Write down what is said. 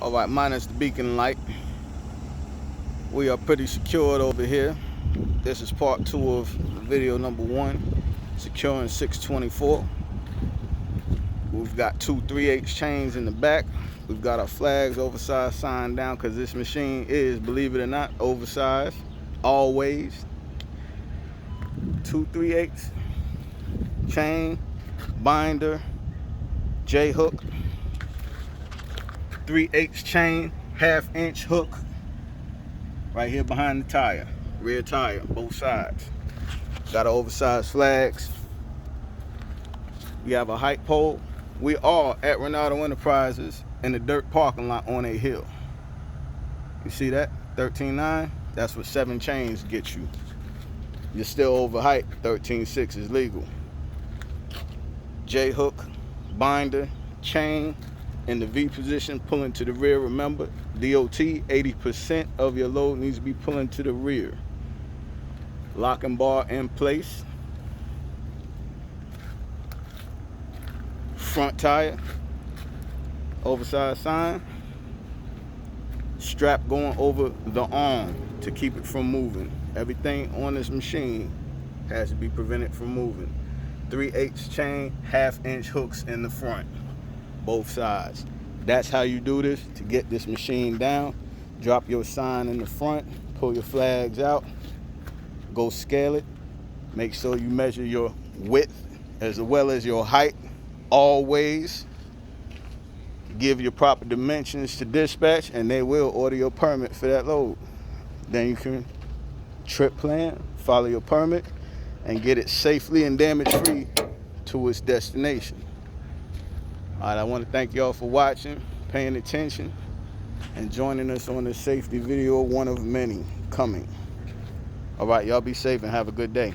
Alright, minus the beacon light. We are pretty secured over here. This is part 2 of video number 1, securing 624. We've got 2 3/8 chains in the back. We've got our flags oversized sign down because this machine is, believe it or not, oversized. Always. 2 3/8 chain, binder, J hook, 3/8 chain, 1/2 inch hook right here behind the tire, rear tire, both sides. Got our oversized flags. We have a height pole. We are at Rinaudo Enterprises in the dirt parking lot on a hill. You see that? 13.9. That's what 7 chains get you. You're still over height. 13.6 is legal. J hook, binder, chain in the V position, pulling to the rear. Remember, DOT, 80% of your load needs to be pulling to the rear. Locking bar in place. Front tire, oversized sign. Strap going over the arm to keep it from moving. Everything on this machine has to be prevented from moving. 3/8 chain, 1/2 inch hooks in the front, both sides. That's how you do this to get this machine down. Drop your sign in the front, pull your flags out, go scale it. Make sure you measure your width as well as your height. Always give your proper dimensions to dispatch and they will order your permit for that load. Then you can trip plan, follow your permit, and get it safely and damage-free to its destination. All right, I want to thank y'all for watching, paying attention, and joining us on this safety video, one of many coming. All right, y'all be safe and have a good day.